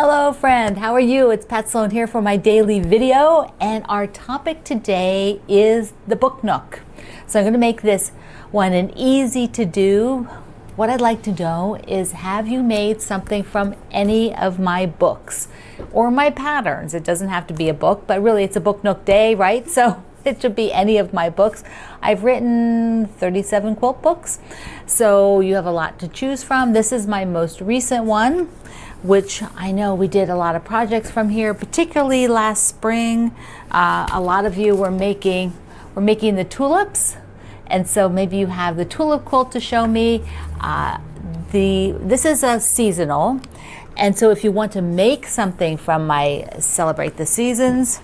Hello friend, how are you? It's Pat Sloan here for my daily video, and our topic today is the book nook. So I'm going to make this one an easy to do. What I'd like to know is, have you made something from any of my books or my patterns? It doesn't have to be a book, but really it's a book nook day, right? So it should be any of my books. I've written 37 quilt books, so you have a lot to choose from. This is my most recent one, which I know we did a lot of projects from here, particularly last spring. A lot of you were making the tulips, and so maybe you have the tulip quilt to show me. This is a seasonal, and so if you want to make something from my Celebrate the Seasons,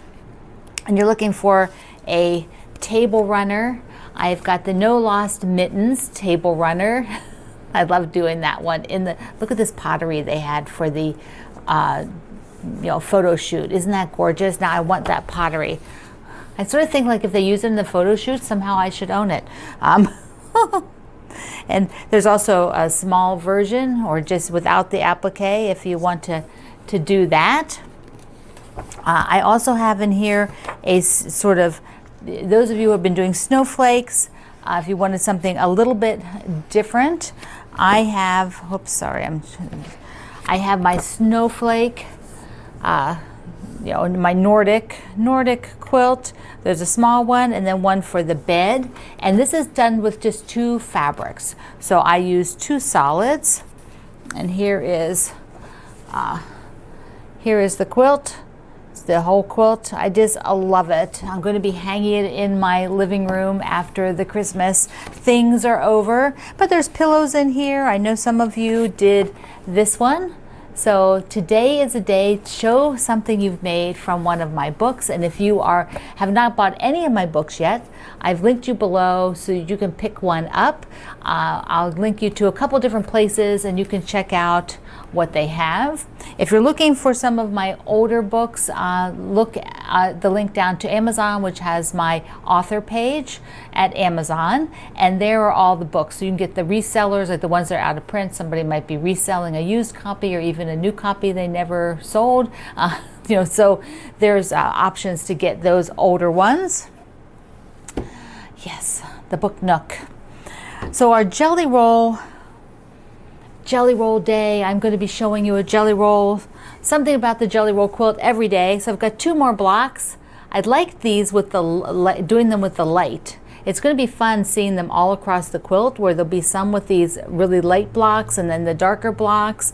and you're looking for a table runner, I've got the No Lost Mittens table runner. I love doing that one. Look at this pottery they had for the photo shoot. Isn't that gorgeous? Now I want that pottery. I sort of think like if they use it in the photo shoot, somehow I should own it. And there's also a small version, or just without the applique, if you want to do that. I also have in here a sort of, those of you who have been doing snowflakes, if you wanted something a little bit different, I have, I have my snowflake, my Nordic quilt. There's a small one and then one for the bed. And this is done with just 2 fabrics. So I use 2 solids, and here is the quilt. The whole quilt. I just love it. I'm going to be hanging it in my living room after the Christmas things are over. But there's pillows in here. I know some of you did this one. So today is a day to show something you've made from one of my books. And if you have not bought any of my books yet, I've linked you below so you can pick one up. I'll link you to a couple different places and you can check out what they have. If you're looking for some of my older books, look at the link down to Amazon, which has my author page at Amazon, and there are all the books. So you can get the resellers, like the ones that are out of print. Somebody might be reselling a used copy or even a new copy they never sold. So there's options to get those older ones. Yes, the book nook. So our jelly roll day, I'm going to be showing you a jelly roll, something about the jelly roll quilt every day. So I've got 2 more blocks. I'd like these with doing them with the light. It's going to be fun seeing them all across the quilt, where there'll be some with these really light blocks and then the darker blocks.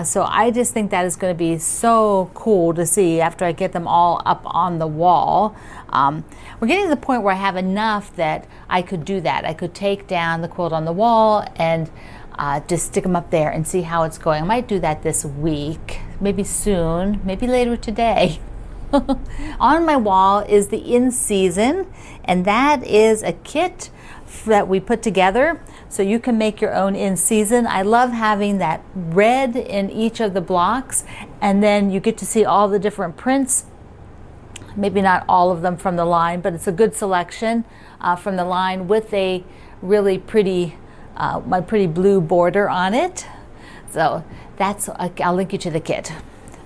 So I just think that is going to be so cool to see after I get them all up on the wall. We're getting to the point where I have enough that I could do that. I could take down the quilt on the wall and just stick them up there and see how it's going. I might do that this week, maybe soon, maybe later today. On my wall is the In Season, and that is a kit that we put together so you can make your own In Season. I love having that red in each of the blocks, and then you get to see all the different prints. Maybe not all of them from the line, but it's a good selection from the line with a really pretty my pretty blue border on it. So I'll link you to the kit,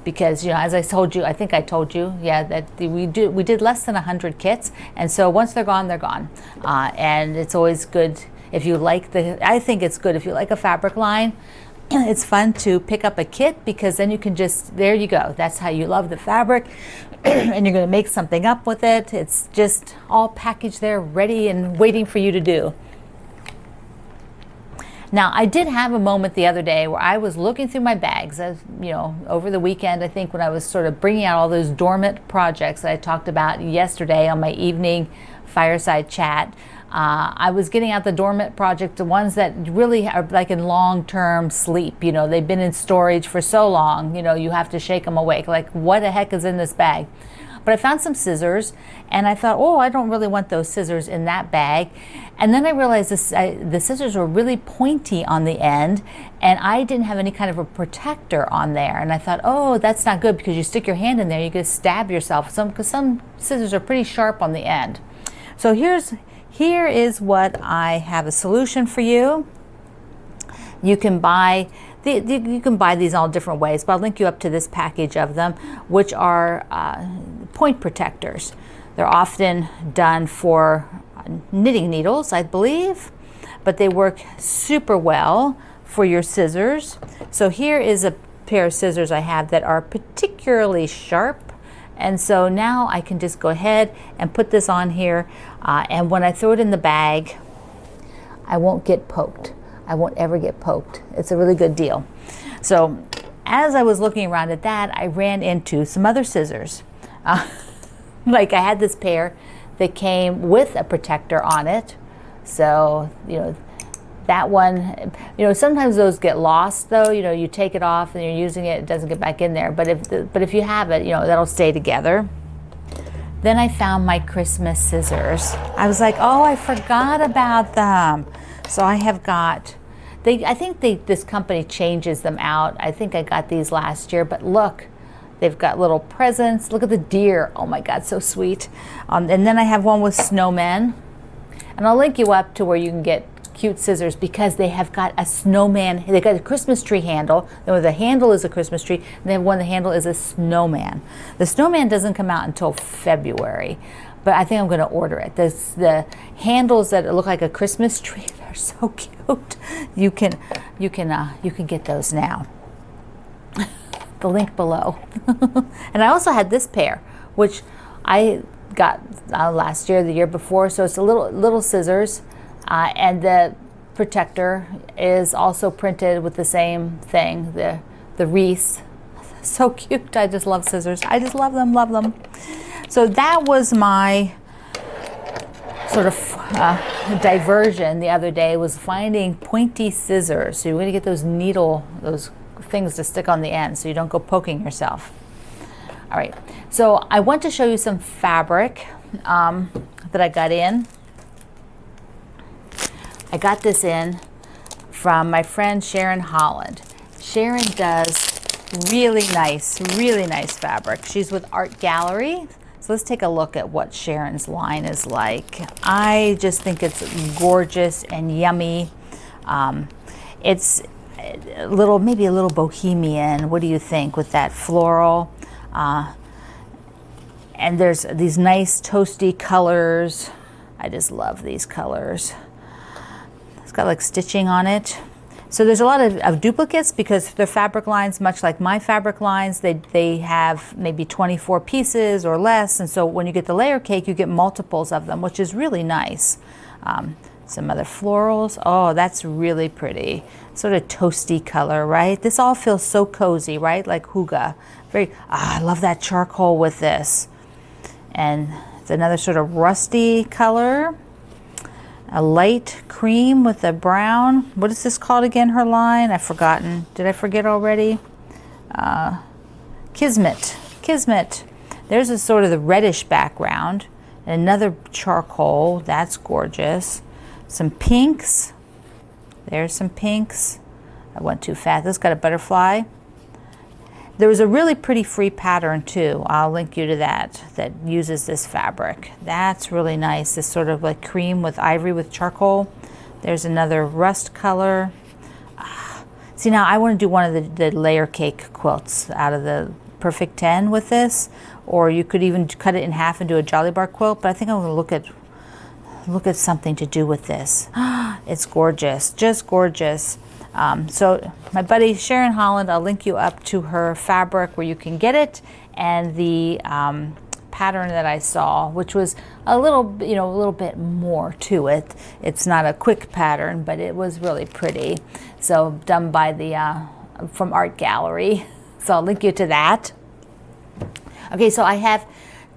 because as I told you, I think I told you, that we did less than 100 kits, and so once they're gone, they're gone. And it's always good if you like I think it's good if you like a fabric line. It's fun to pick up a kit, because then you can there you go. That's how you love the fabric, and you're going to make something up with it. It's just all packaged there, ready and waiting for you to do. Now, I did have a moment the other day where I was looking through my bags, over the weekend, I think, when I was sort of bringing out all those dormant projects that I talked about yesterday on my evening fireside chat. I was getting out the dormant project, the ones that really are like in long-term sleep. They've been in storage for so long, you have to shake them awake. Like, what the heck is in this bag? But I found some scissors, and I thought, oh, I don't really want those scissors in that bag. And then I realized the scissors were really pointy on the end, and I didn't have any kind of a protector on there. And I thought, oh, that's not good, because you stick your hand in there, you could stab yourself. Because some scissors are pretty sharp on the end. So here is what I have a solution for you. You can buy You can buy these all different ways, but I'll link you up to this package of them, which are point protectors. They're often done for knitting needles, I believe, but they work super well for your scissors. So here is a pair of scissors I have that are particularly sharp, and so now I can just go ahead and put this on here, and when I throw it in the bag, I won't get poked. I won't ever get poked. It's a really good deal. So as I was looking around at that, I ran into some other scissors. Like I had this pair that came with a protector on it. So, you know, that one, you know, sometimes those get lost though. You know, you take it off and you're using it, it doesn't get back in there. But if you have it, you know, that'll stay together. Then I found my Christmas scissors. I was like, oh, I forgot about them. So I have got, I think this company changes them out. I think I got these last year, but look, they've got little presents. Look at the deer. Oh my God, so sweet. And then I have one with snowmen. And I'll link you up to where you can get cute scissors because they have got a snowman. They got a Christmas tree handle. The handle is a Christmas tree, and they have one, the handle is a snowman. The snowman doesn't come out until February, but I think I'm going to order it. The handles that look like a Christmas tree, they're so cute. You can get those now. The link below. And I also had this pair, which I got last year, the year before. So it's a little scissors, and the protector is also printed with the same thing, the wreath. So cute. I just love scissors. I just love them, love them. So that was my sort of diversion the other day, was finding pointy scissors. So you're going to get those those things to stick on the end so you don't go poking yourself. All right, so I want to show you some fabric that I got in. I got this in from my friend Sharon Holland. Sharon does really nice fabric. She's with Art Gallery. So let's take a look at what Sharon's line is like. I just think it's gorgeous and yummy. It's maybe a little bohemian. What do you think with that floral? And there's these nice toasty colors. I just love these colors. It's got like stitching on it. So there's a lot of duplicates because their fabric lines, much like my fabric lines, they have maybe 24 pieces or less. And so when you get the layer cake, you get multiples of them, which is really nice. Some other florals. Oh, that's really pretty. Sort of toasty color, right? This all feels so cozy, right? Like hygge. I love that charcoal with this. And it's another sort of rusty color. A light cream with a brown. What is this called again, her line? I've forgotten. Did I forget already? Kismet. Kismet. There's a sort of the reddish background. And another charcoal. That's gorgeous. Some pinks. There's some pinks. I went too fast. This got a butterfly. There was a really pretty free pattern too. I'll link you to that uses this fabric. That's really nice. This sort of like cream with ivory with charcoal. There's another rust color. See, now I want to do one of the layer cake quilts out of the Perfect 10 with this, or you could even cut it in half and do a Jolly Bar quilt, but I think I'm going to look at something to do with this. It's gorgeous, just gorgeous. So my buddy Sharon Holland, I'll link you up to her fabric where you can get it, and the pattern that I saw, which was a little bit more to it. It's not a quick pattern, but it was really pretty. So done by from Art Gallery. So I'll link you to that. Okay, so I have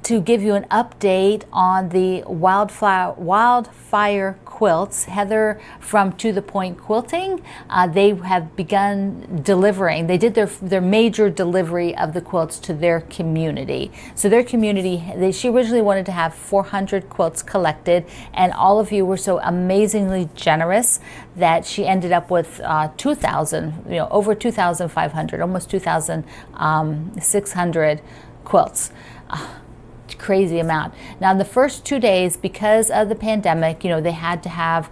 to give you an update on the Wildfire quilts. Heather from To The Point Quilting, they have begun delivering. They did their major delivery of the quilts to their community. So their community, she originally wanted to have 400 quilts collected, and all of you were so amazingly generous that she ended up with 2,000, over 2,500, almost 2,600 quilts. Crazy amount. Now, in the first 2 days, because of the pandemic, they had to have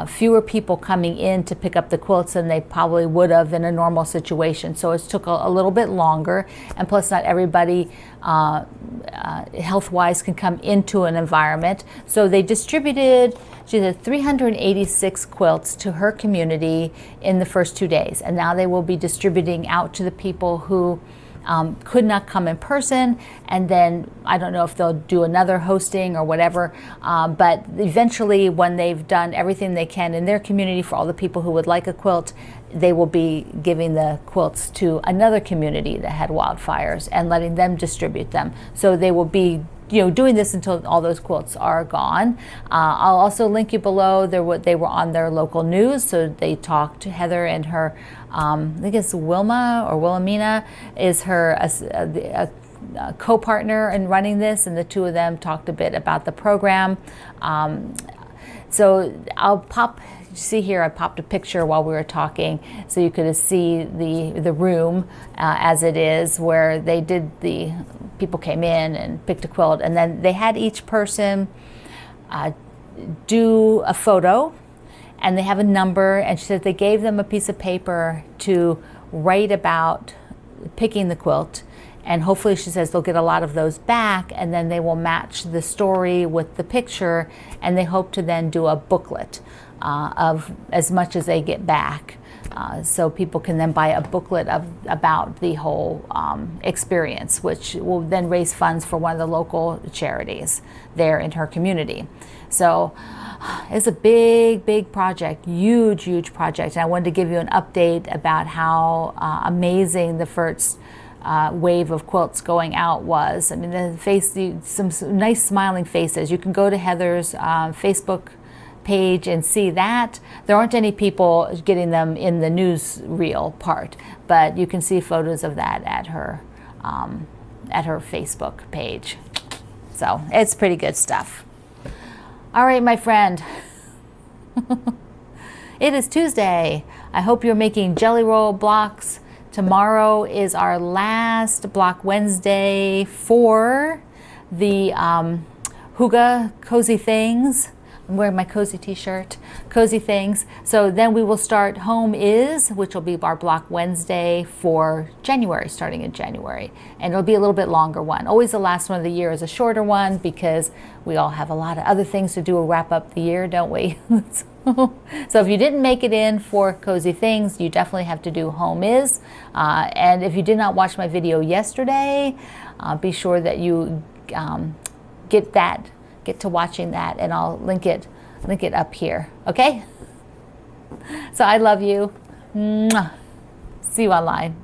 fewer people coming in to pick up the quilts than they probably would have in a normal situation. So it took a little bit longer, and plus not everybody health-wise can come into an environment. So they distributed, she said, 386 quilts to her community in the first 2 days, and now they will be distributing out to the people who could not come in person, and then I don't know if they'll do another hosting or whatever, but eventually when they've done everything they can in their community for all the people who would like a quilt, they will be giving the quilts to another community that had wildfires and letting them distribute them. So they will be doing this until all those quilts are gone. I'll also link you below. They were on their local news, so they talked to Heather and her, I think it's Wilma or Wilhelmina is her co-partner in running this, and the two of them talked a bit about the program. So I'll see here, I popped a picture while we were talking so you could see the room as it is, where they did people came in and picked a quilt, and then they had each person do a photo, and they have a number, and she said they gave them a piece of paper to write about picking the quilt, and hopefully she says they'll get a lot of those back, and then they will match the story with the picture, and they hope to then do a booklet of as much as they get back. So people can then buy a booklet about the whole experience, which will then raise funds for one of the local charities there in her community. So it's a big project, huge project. And I wanted to give you an update about how amazing the first wave of quilts going out was. I mean, some nice smiling faces. You can go to Heather's Facebook page and see that. There aren't any people getting them in the newsreel part, but you can see photos of that at her Facebook page. So it's pretty good stuff. All right, my friend. It is Tuesday. I hope you're making jelly roll blocks. Tomorrow is our last Block Wednesday for the Hygge Cozy Things. I'm wearing my cozy t-shirt, Cozy Things. So then we will start Home Is, which will be our Block Wednesday for January, starting in January. And it'll be a little bit longer one. Always the last one of the year is a shorter one because we all have a lot of other things to do to wrap up the year, don't we? So if you didn't make it in for Cozy Things, you definitely have to do Home Is. And if you did not watch my video yesterday, be sure that you get to watching that, and I'll link it up here, okay? So I love you. Mwah. See you online.